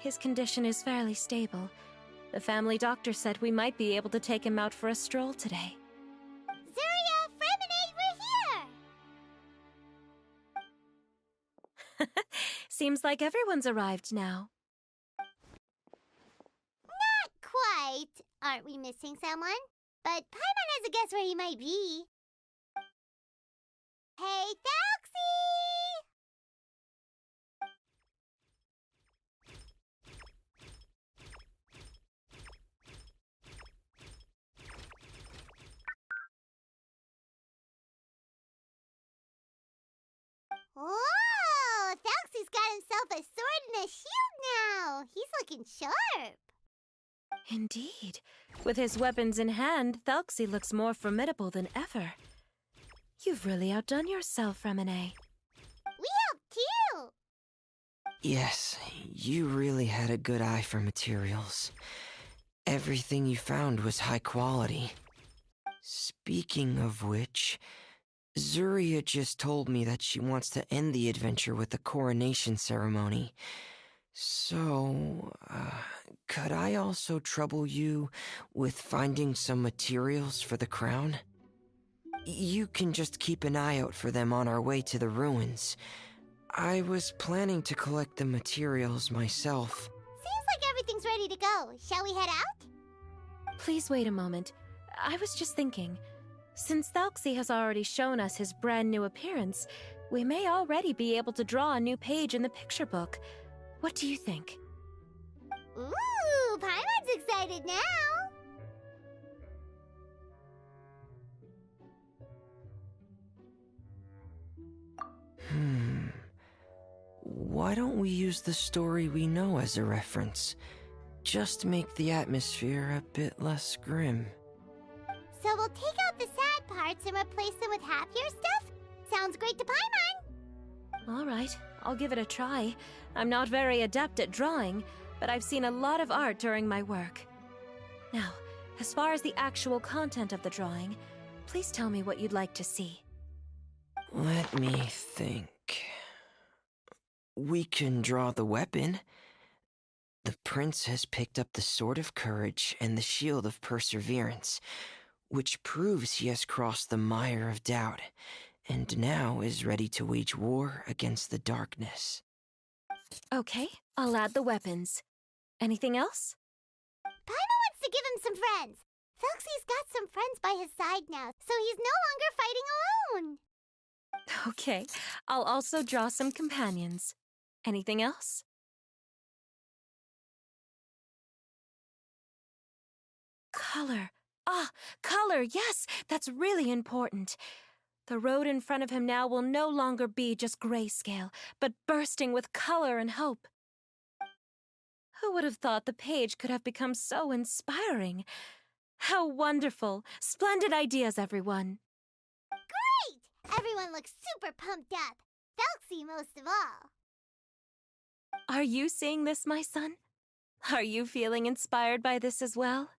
His condition is fairly stable. The family doctor said we might be able to take him out for a stroll today. Zuria, Fremine, we're here! Seems like everyone's arrived now. Not quite. Aren't we missing someone? But Paimon has a guess where he might be. Hey, Thalxie! Oh, Thalxie's got himself a sword and a shield now. He's looking sharp. Indeed. With his weapons in hand, Thalxie looks more formidable than ever. You've really outdone yourself, Fremine. We helped too. Yes, you really had a good eye for materials. Everything you found was high quality. Speaking of which, Zuria just told me that she wants to end the adventure with a coronation ceremony. So, could I also trouble you with finding some materials for the crown? You can just keep an eye out for them on our way to the ruins. I was planning to collect the materials myself. Seems like everything's ready to go. Shall we head out? Please wait a moment. I was just thinking. Since Thalxie has already shown us his brand new appearance, we may already be able to draw a new page in the picture book. What do you think? Ooh, Paimon's excited now. Why don't we use the story we know as a reference? Just make the atmosphere a bit less grim. So we'll take out the sad parts and replace them with happier stuff? Sounds great to Paimon. All right, I'll give it a try. I'm not very adept at drawing, but I've seen a lot of art during my work. Now, as far as the actual content of the drawing, please tell me what you'd like to see. Let me think. We can draw the weapon. The prince has picked up the Sword of Courage and the Shield of Perseverance, which proves he has crossed the mire of doubt, and now is ready to wage war against the darkness. Okay, I'll add the weapons. Anything else? Paimon wants to give him some friends. Thalxie's got some friends by his side now, so he's no longer fighting alone. Okay, I'll also draw some companions. Anything else? Color. Color, yes, that's really important. The road in front of him now will no longer be just grayscale, but bursting with color and hope. Who would have thought the page could have become so inspiring? How wonderful! Splendid ideas, everyone! Great! Everyone looks super pumped up. Thalxie most of all. Are you seeing this, my son? Are you feeling inspired by this as well?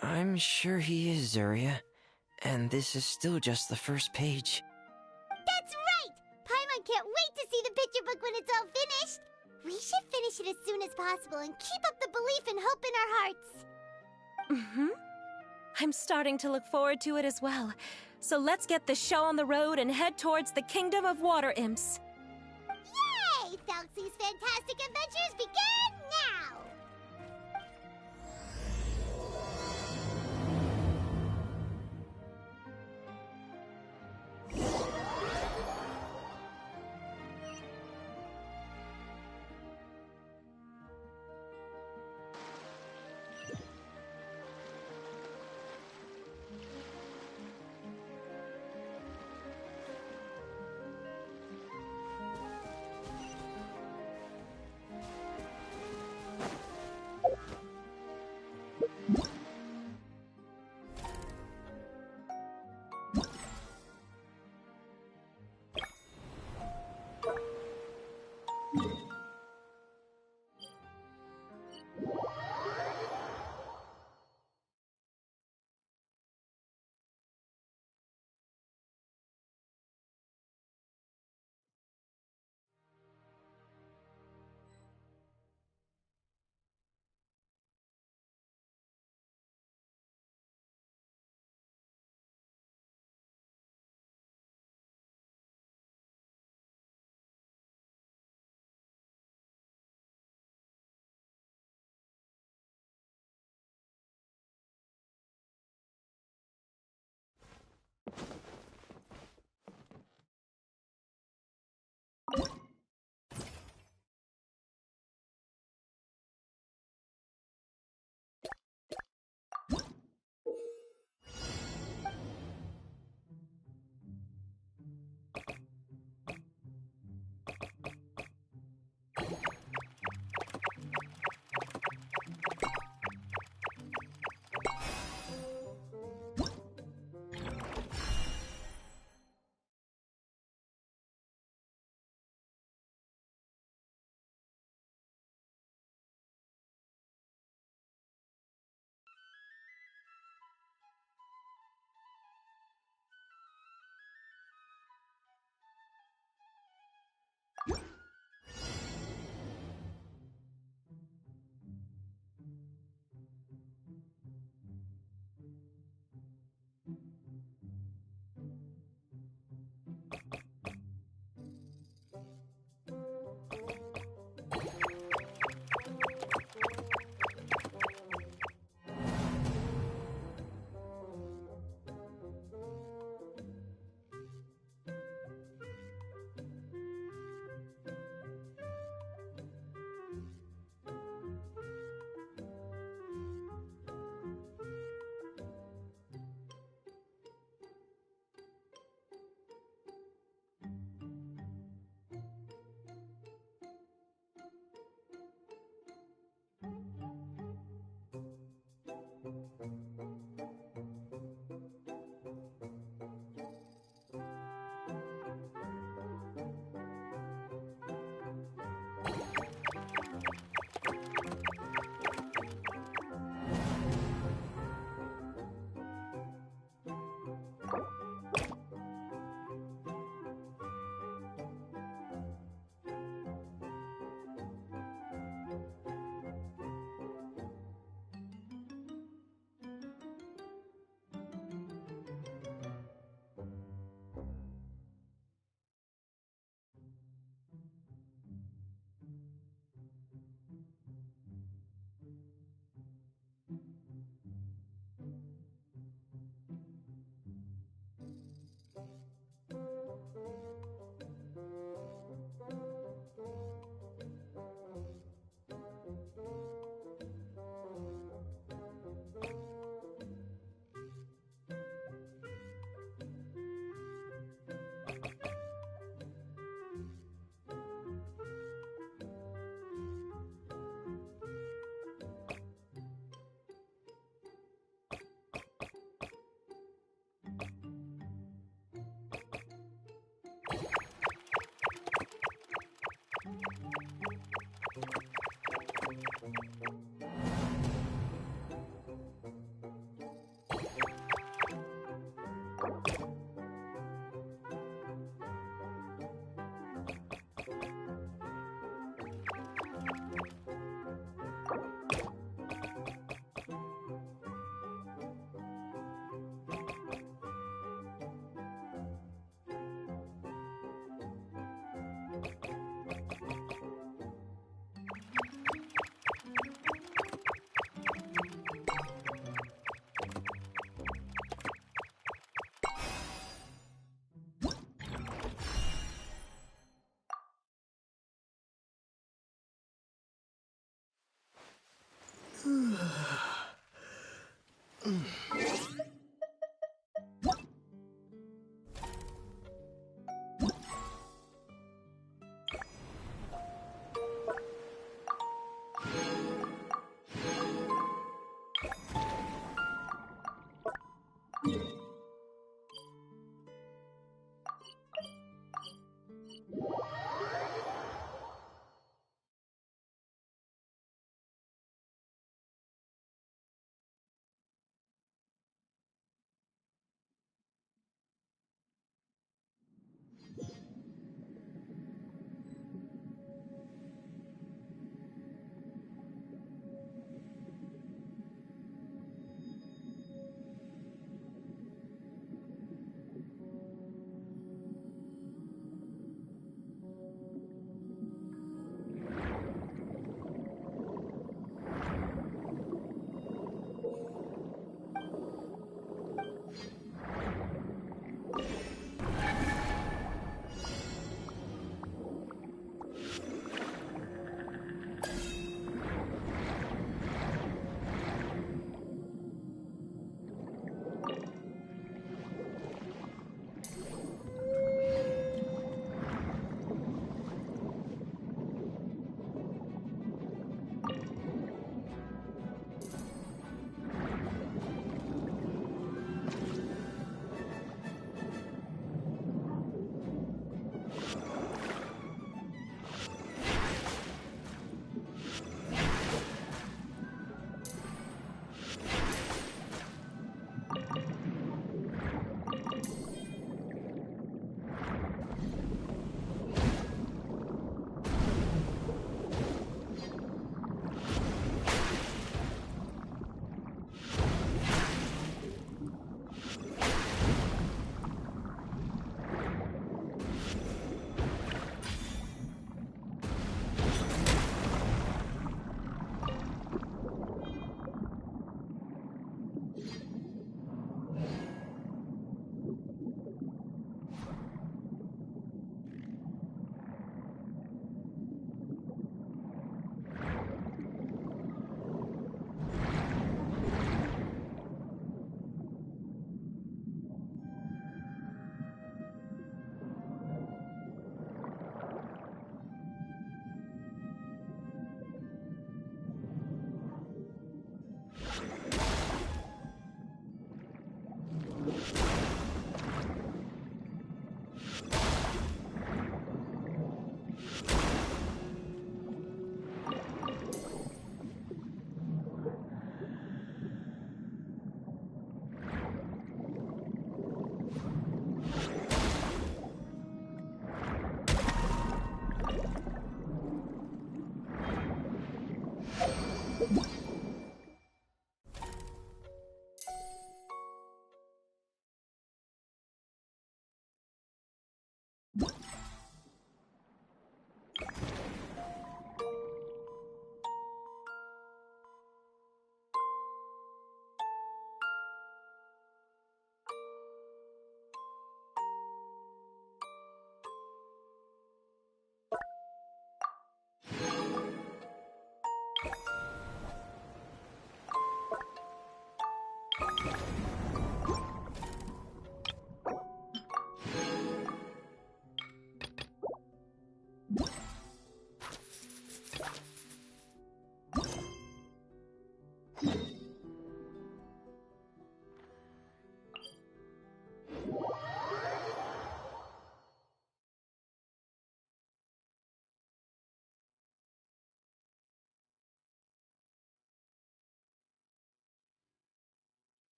I'm sure he is, Zuria. And this is still just the first page. That's right! Paimon can't wait to see the picture book when it's all finished. We should finish it as soon as possible and keep up the belief and hope in our hearts. I'm starting to look forward to it as well. So let's get the show on the road and head towards the Kingdom of Water Imps. Yay! Thalxie's fantastic adventures begin now!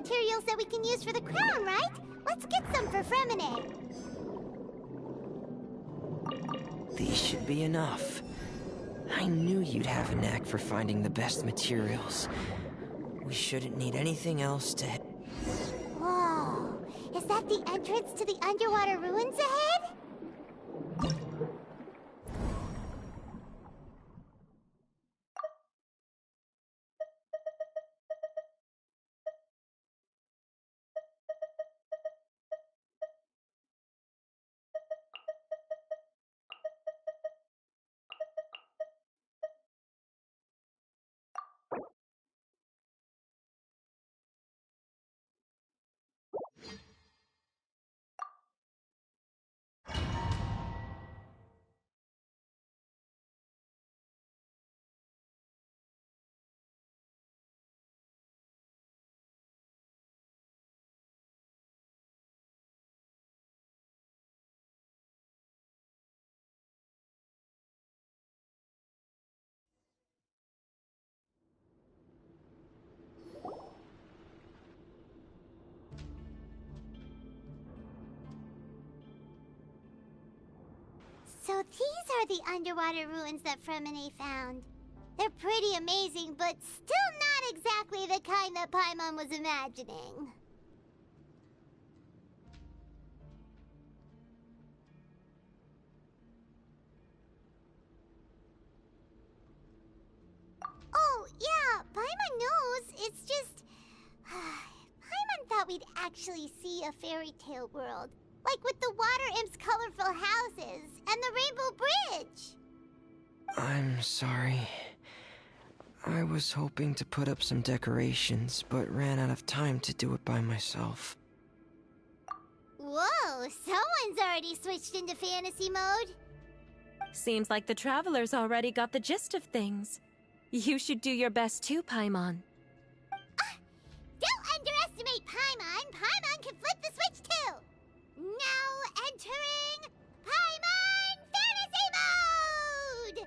materials that we can use for the crown, right? Let's get some for Fremine. These should be enough. I knew you'd have a knack for finding the best materials. We shouldn't need anything else to... Is that the entrance to the underwater ruins ahead? So these are the underwater ruins that Fremine found. They're pretty amazing, but still not exactly the kind that Paimon was imagining. Oh, yeah, Paimon knows. It's just... Paimon thought we'd actually see a fairy tale world. Like with the water imp's colorful houses and the rainbow bridge. I'm sorry. I was hoping to put up some decorations, but ran out of time to do it by myself. Whoa, someone's already switched into fantasy mode. Seems like the travelers already got the gist of things. You should do your best too, Paimon. Don't underestimate Paimon. Paimon can flip the switch too. Now entering Paimon Fantasy Mode!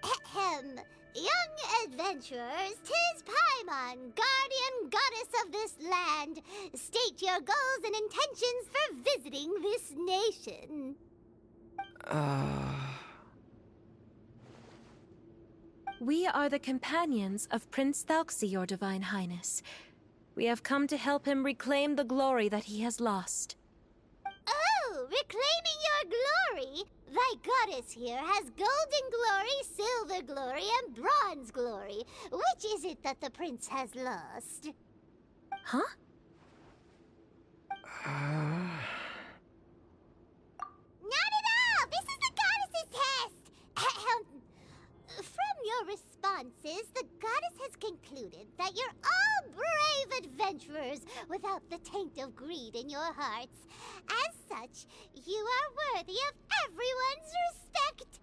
Ahem. Young adventurers, 'tis Paimon, guardian goddess of this land. State your goals and intentions for visiting this nation. We are the companions of Prince Thalxi, your Divine Highness. We have come to help him reclaim the glory that he has lost. Oh, reclaiming your glory! Thy goddess here has golden glory, silver glory, and bronze glory. Which is it that the prince has lost? Huh? Not at all! This is the goddess's test! Ahem. From your responses, the goddess has concluded that you're all brave adventurers without the taint of greed in your hearts. As such, you are worthy of everyone's respect.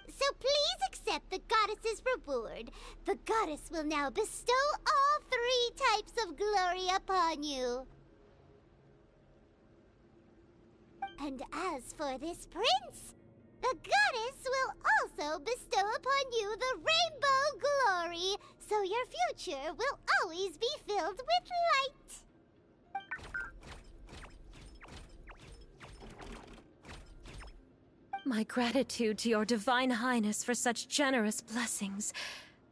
So please accept the goddess's reward. The goddess will now bestow all 3 types of glory upon you. And as for this prince, the goddess will also bestow upon you the rainbow glory, so your future will always be filled with light. My gratitude to your Divine Highness for such generous blessings.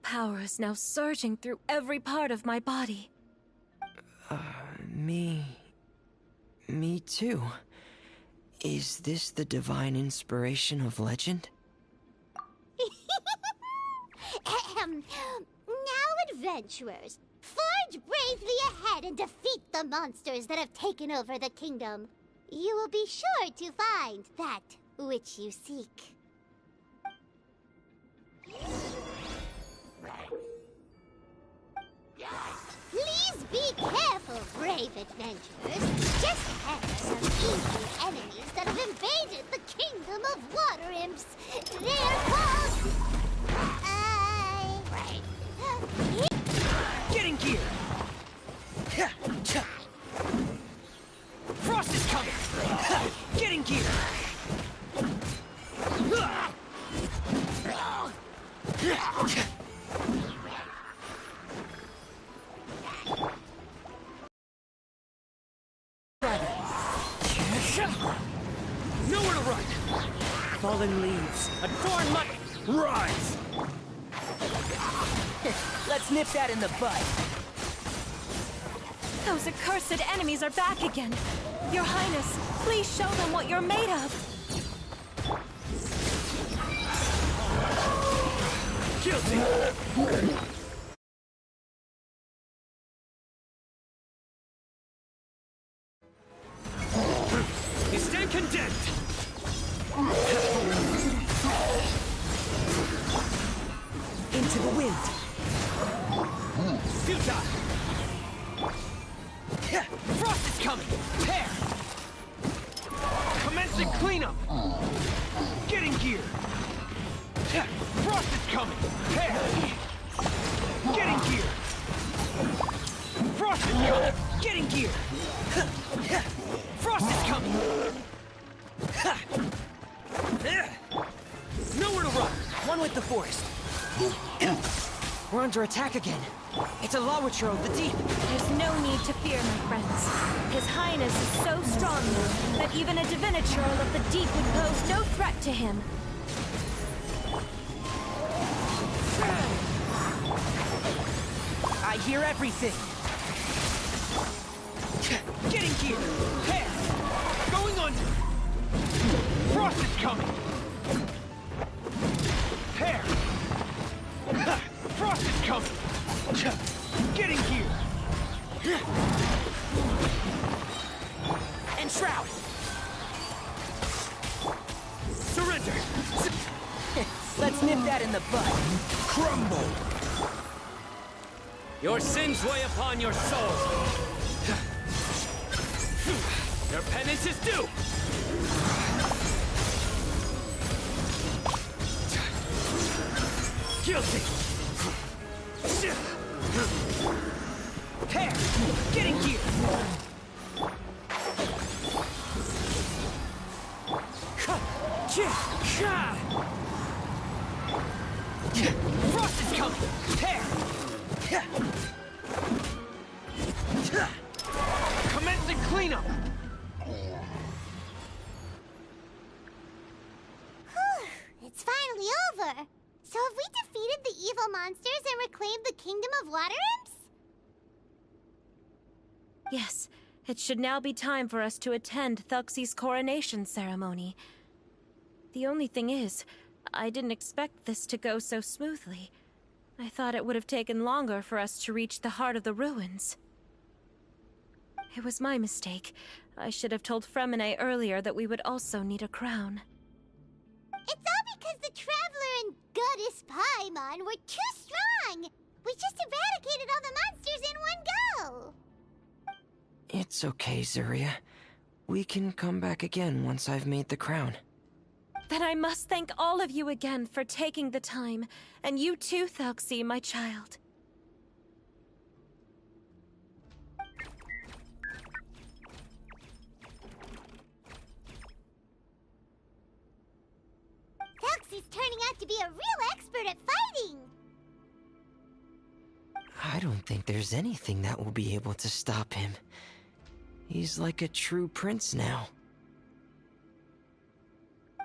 Power is now surging through every part of my body. Me too. Is this the divine inspiration of legend? Ahem. Now, adventurers, forge bravely ahead and defeat the monsters that have taken over the kingdom. You will be sure to find that which you seek. Please be careful, brave adventurers. Just ahead are some evil enemies that have invaded the kingdom of water imps. They are called... Get in gear! Frost is coming! Get in gear! Nowhere to run! Fallen leaves, adorn my... Rise! Let's nip that in the bud. Those accursed enemies are back again. Your Highness, please show them what you're made of. Guilty! You stand condemned! Into the wind! Futile! Frost is coming! Tear! Commencing cleanup! Get in gear! Frost is coming! Tear! Get in gear! Frost is coming! Get in gear! Frost is coming! Nowhere to run! One with the forest. We're under attack again. It's a Lawitcher of the deep. There's no need to fear, my friends. His Highness is so strong now that even a Diviniturl of the deep would pose no threat to him. I hear everything! Get in gear! Tear! Going under! Frost is coming! Tear! Frost is coming! Get in gear! Enshroud! Surrender! Let's nip that in the bud! Crumble! Your sins weigh upon your soul! Your penance is due! Guilty! Tear! Get in gear! Frost is coming! Tear! Commencing cleanup! It's finally over! So have we defeated the evil monsters and reclaimed the Kingdom of Water Imps? Yes, it should now be time for us to attend Thuxie's coronation ceremony. The only thing is, I didn't expect this to go so smoothly. I thought it would have taken longer for us to reach the heart of the ruins. It was my mistake. I should have told Fremine earlier that we would also need a crown. It's all because the Traveler and Goddess Paimon were too strong! We just eradicated all the monsters in one go! It's okay, Zuria. We can come back again once I've made the crown. Then I must thank all of you again for taking the time, and you too, Thuxie, my child. Thuxie's turning out to be a real expert at fighting! I don't think there's anything that will be able to stop him. He's like a true prince now.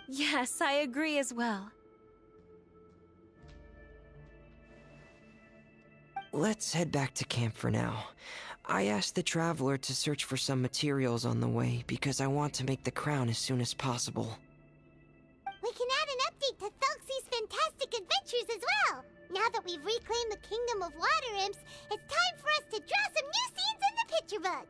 Yes, I agree as well. Let's head back to camp for now. I asked the Traveler to search for some materials on the way because I want to make the crown as soon as possible. We can add an update to Thuxie's fantastic adventures as well! Now that we've reclaimed the Kingdom of Water Imps, it's time for us to draw some new scenes in the picture book!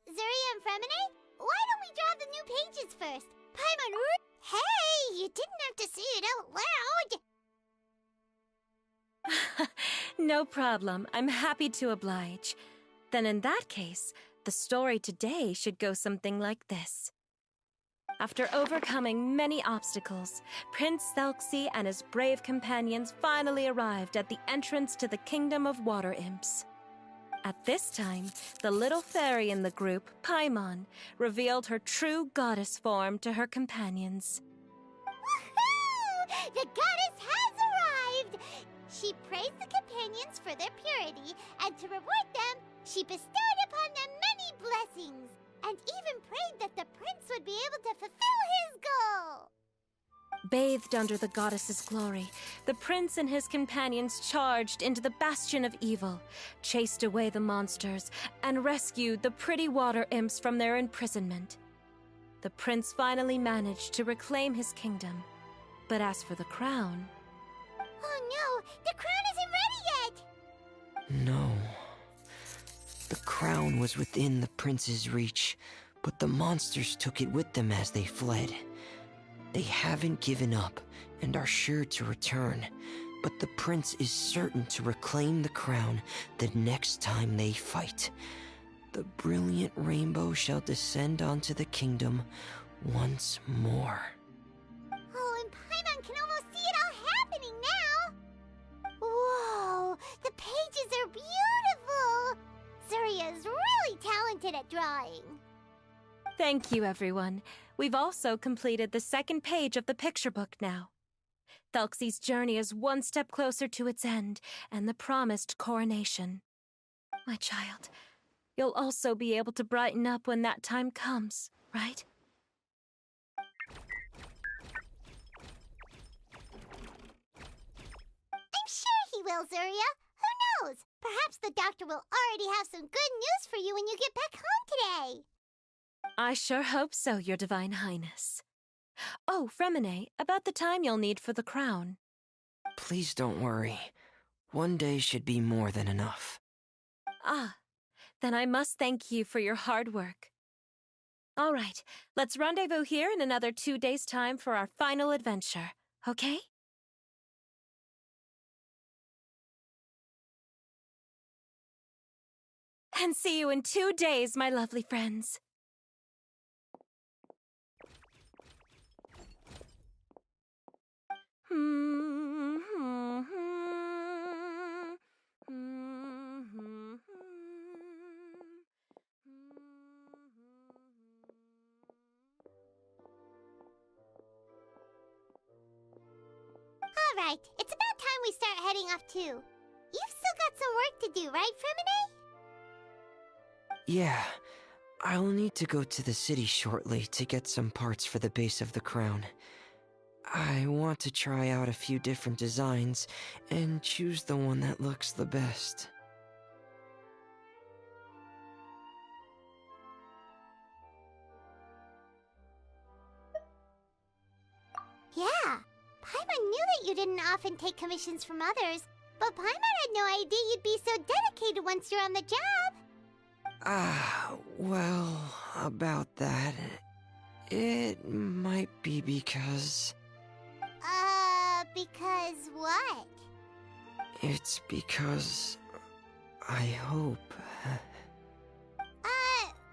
Zuria and Fremine, why don't we draw the new pages first? Paimon, hey, you didn't have to say it out loud! No problem. I'm happy to oblige. Then in that case, the story today should go something like this. After overcoming many obstacles, Prince Thelxie and his brave companions finally arrived at the entrance to the Kingdom of Water Imps. At this time, the little fairy in the group, Paimon, revealed her true goddess form to her companions. Woohoo! The goddess has arrived! She praised the companions for their purity, and to reward them, she bestowed upon them many blessings, and even prayed that the prince would be able to fulfill his goal. Bathed under the goddess's glory, the prince and his companions charged into the bastion of evil, chased away the monsters, and rescued the pretty water imps from their imprisonment. The prince finally managed to reclaim his kingdom. But as for the crown... Oh no! The crown isn't ready yet! No. The crown was within the prince's reach, but the monsters took it with them as they fled. They haven't given up and are sure to return, but the prince is certain to reclaim the crown the next time they fight. The brilliant rainbow shall descend onto the kingdom once more. Oh, and Paimon can almost see it all happening now! Whoa! The pages are beautiful! Surya is really talented at drawing. Thank you, everyone. We've also completed the second page of the picture book now. Thelxie's journey is one step closer to its end and the promised coronation. My child, you'll also be able to brighten up when that time comes, right? I'm sure he will, Surya. Who knows? Perhaps the doctor will already have some good news for you when you get back home today. I sure hope so, Your Divine Highness. Oh, Freminet, about the time you'll need for the crown. Please don't worry. One day should be more than enough. Ah, then I must thank you for your hard work. All right, let's rendezvous here in another 2 days' time for our final adventure, okay? And see you in 2 days, my lovely friends. Alright, it's about time we start heading off too. You've still got some work to do, right, Freminet? Yeah, I'll need to go to the city shortly to get some parts for the base of the crown. I want to try out a few different designs and choose the one that looks the best. Yeah, Paimon knew that you didn't often take commissions from others, but Paimon had no idea you'd be so dedicated once you're on the job. Well, about that, it might be because... Because what? It's because... I hope...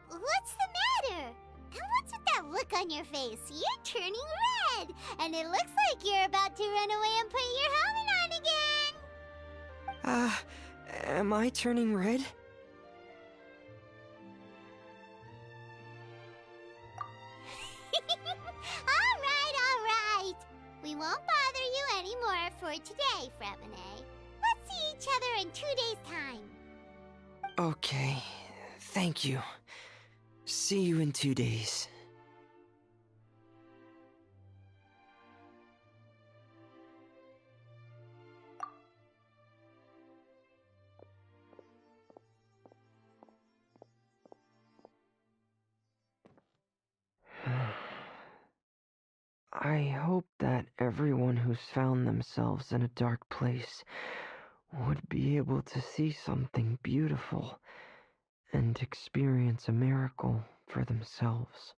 What's the matter? And what's with that look on your face? You're turning red, and it looks like you're about to run away and put your helmet on again. Am I turning red? Alright. We won't bother you anymore for today, Freminet. Let's see each other in 2 days' time. Okay, thank you. See you in 2 days. I hope that everyone who's found themselves in a dark place would be able to see something beautiful and experience a miracle for themselves.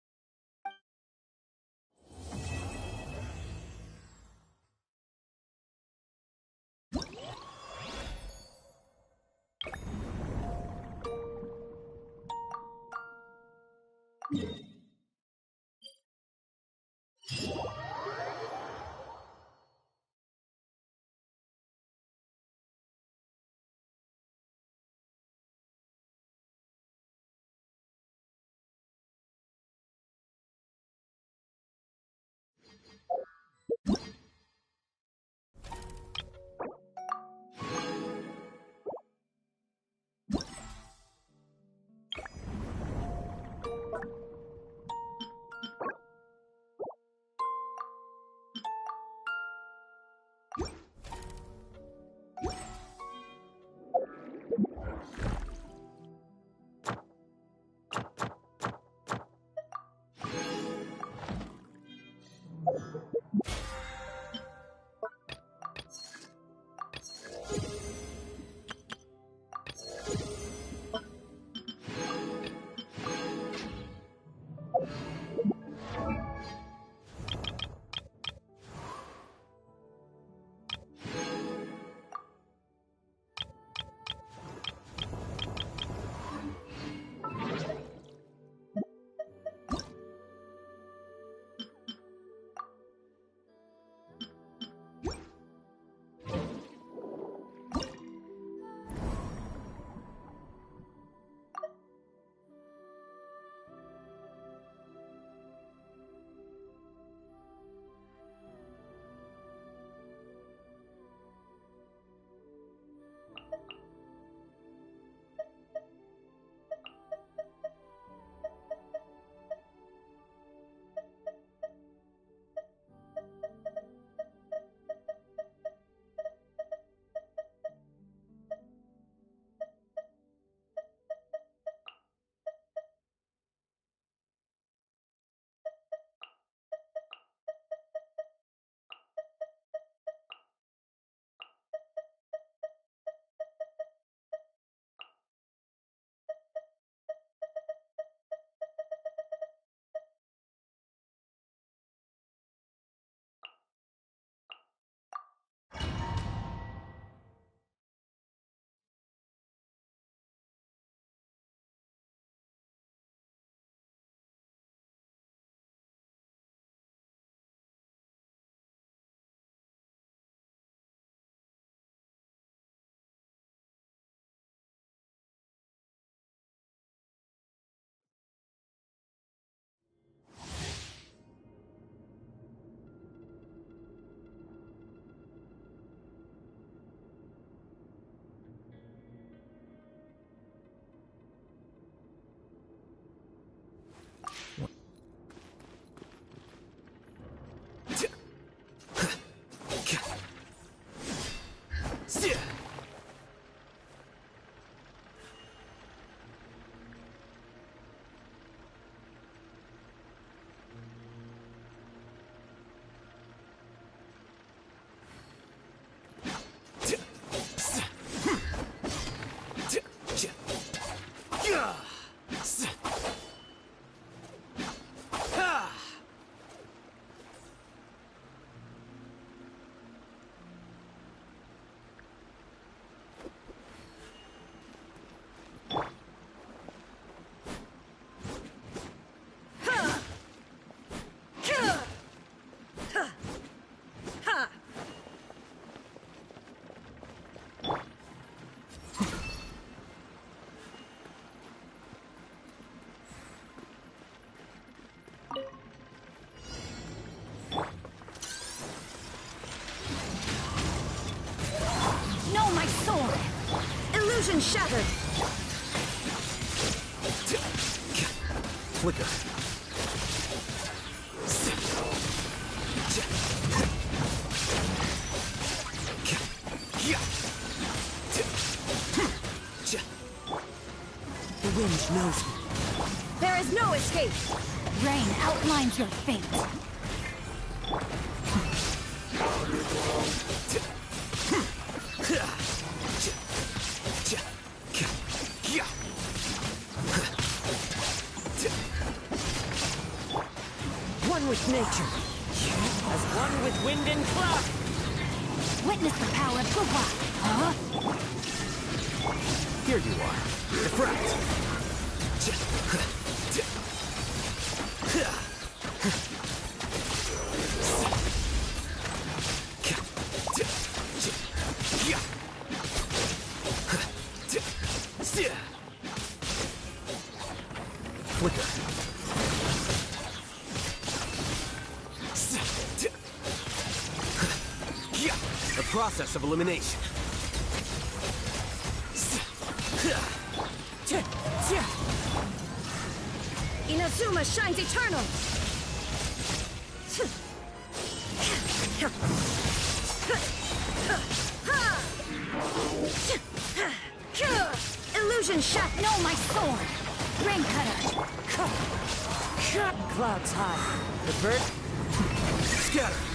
Illusion shattered! Flicker. The wind knows me. There is no escape! Rain outlines your fate. One with nature, as one with wind and cloud! Witness the power of Guhua. Huh? Here you are. Diffract. Flicker. The process of elimination. Inazuma shines eternal! Illusion shot! Know my sword. Rain cutter. Clouds high. The bird Scatter!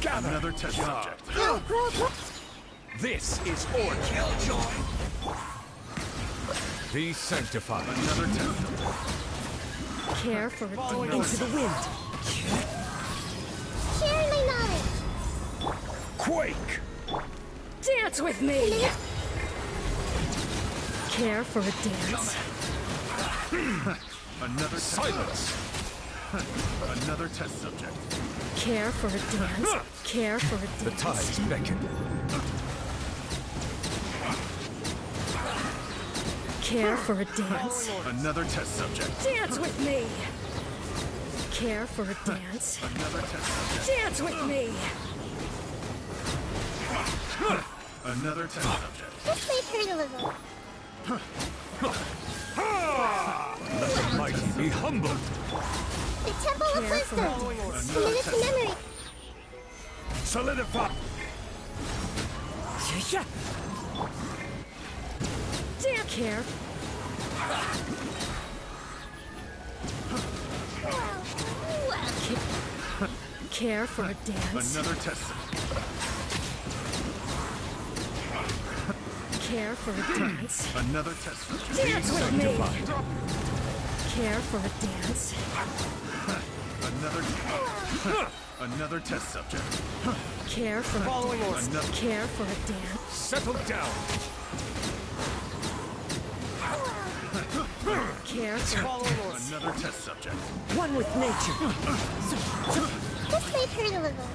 Gather. Another test subject. This is order. Killjoy. Be sanctified. Another test subject. Care for it into the wind. Sharing my knowledge. Quake. Dance with me! Care for a dance. Another silence. Another test subject. Care for a dance. Care for a dance. The tides beckon. Care for a dance. Another test subject. Dance with me! Care for a dance. Another test subject. Dance with me! Another test subject. This may hurt a little. Let the mighty be humbled. The Temple of Care for a Wisdom. dance. Commit it to memory. Solidify. Dance. Care. Care for a dance. Another test subject. Care for a dance. Another test subject. Dance with me! Sanctified. Care for a dance. Another test subject. Care for a Following dance. order. Care for a dance. Settle down. Care for Another test subject. one with nature. This may hurt a little.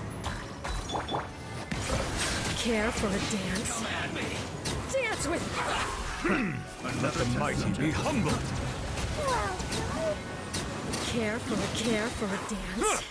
Care for a dance. Dance with Let the mighty be humbled. care for a dance.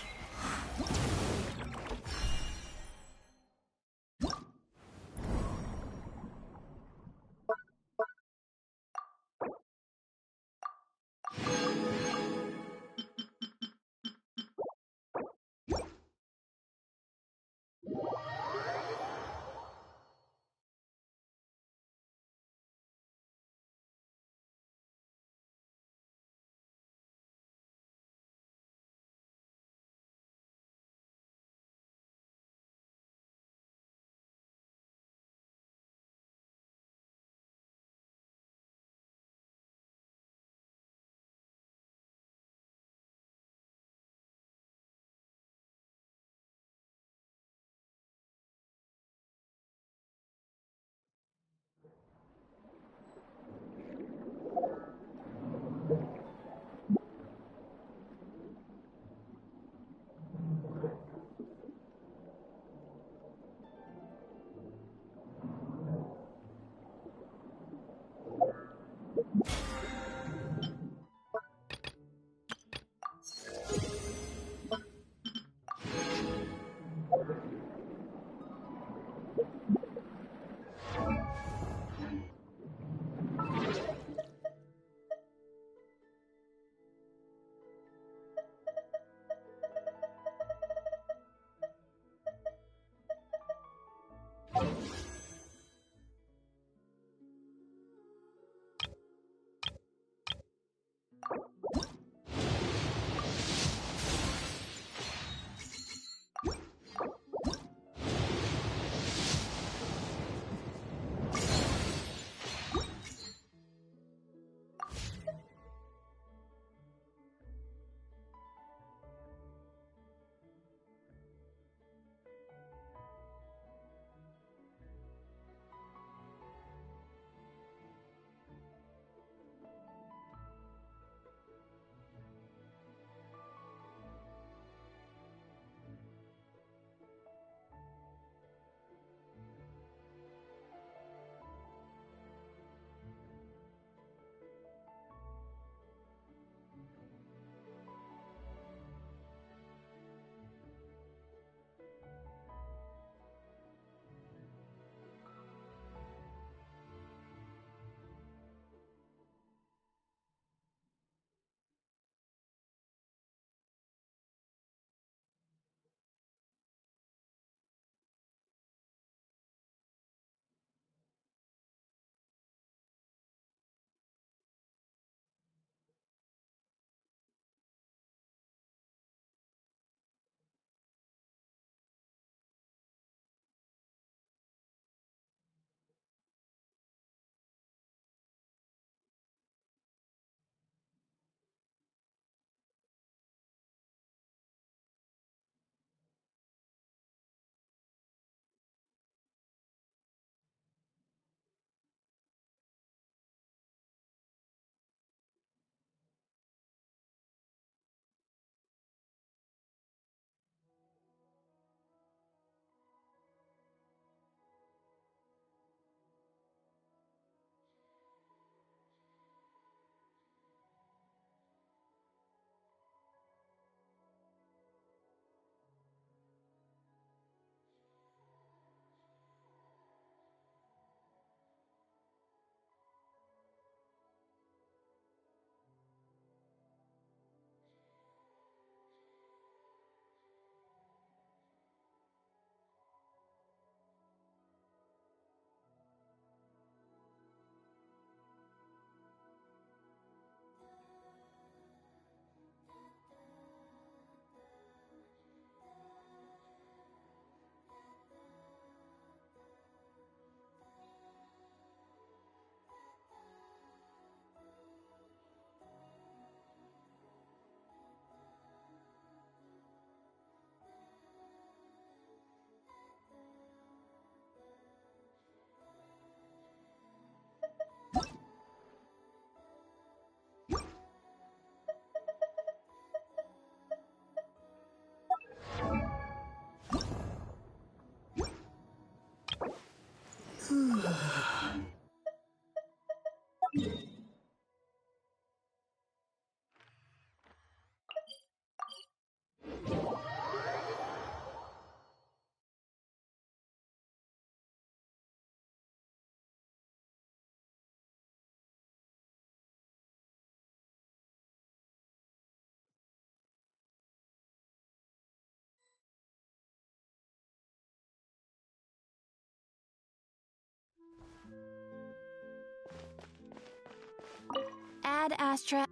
Ad Astra.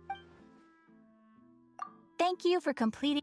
Thank you for completing.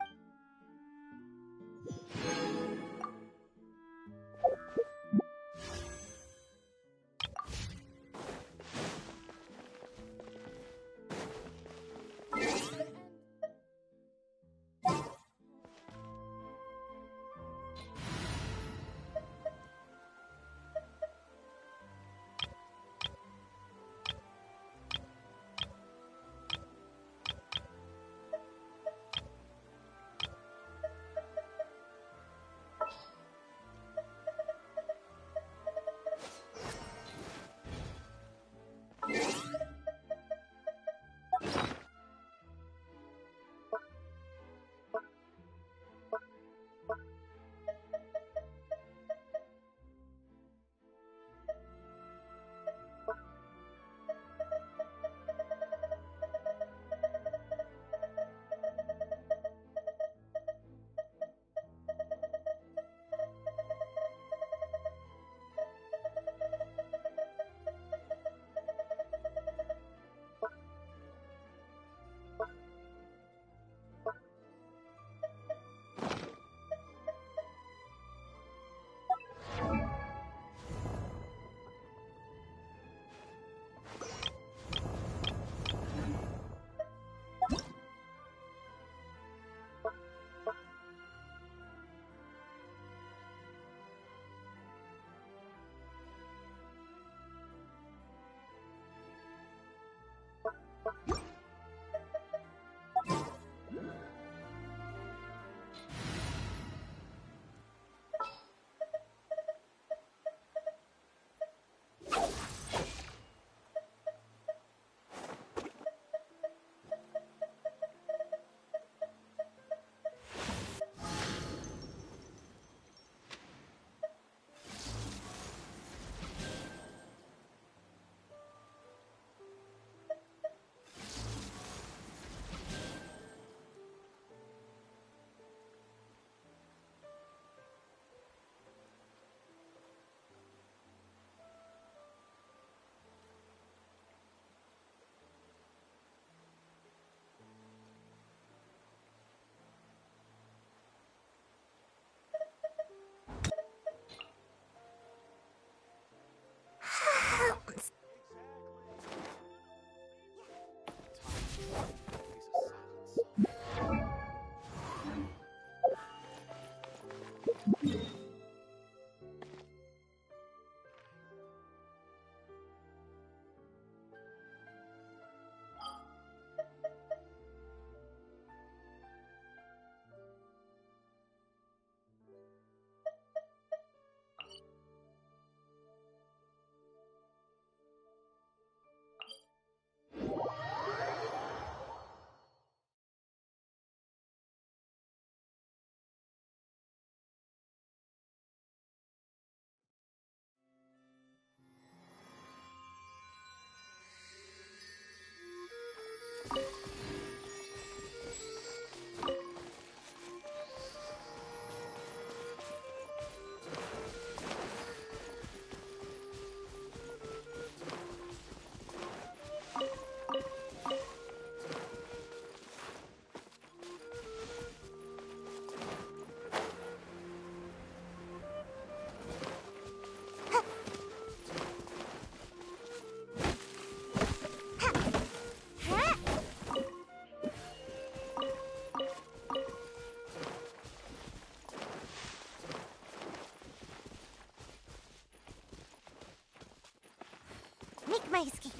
my escape.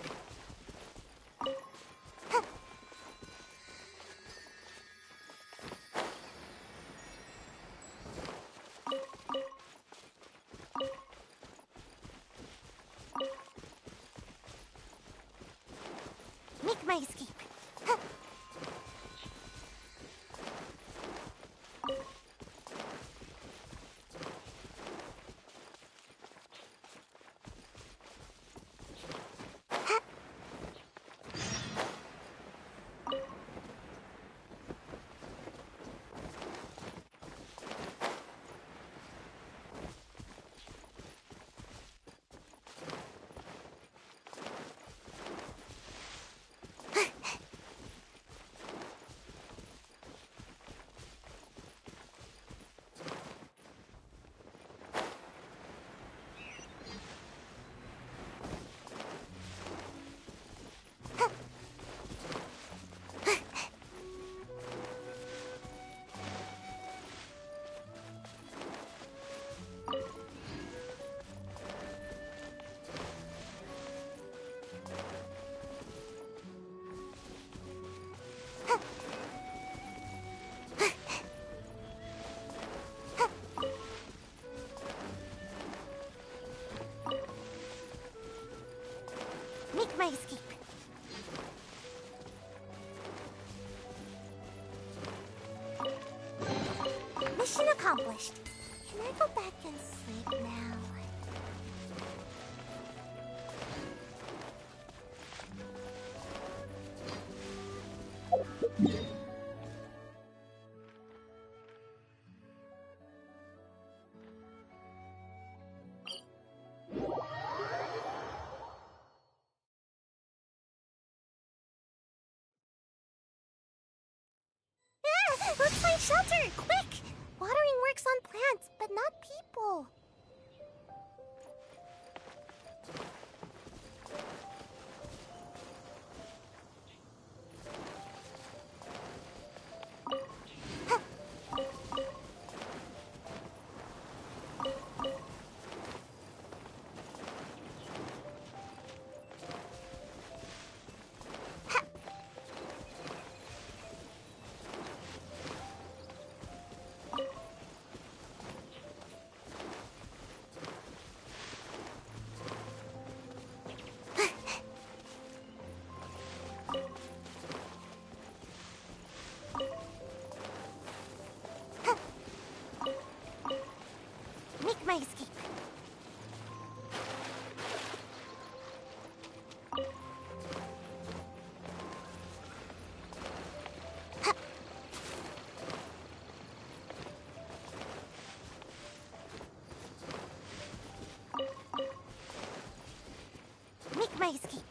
Make my escape. Make my escape. Mission accomplished. Can I go back and sleep now? Let's find shelter! Quick! Watering works on plants, but not people. Make my escape. Make my escape.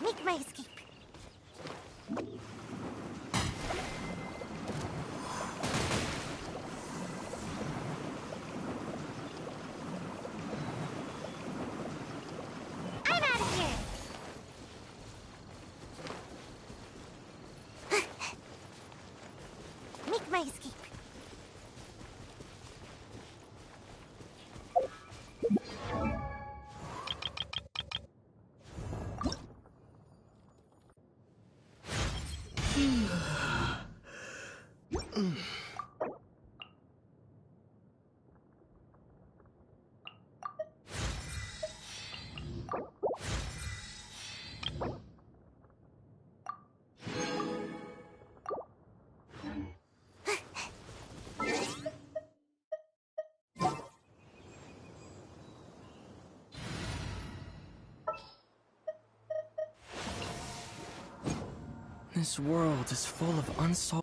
Make my escape. I'm out of here. Make my escape. This world is full of unsolved.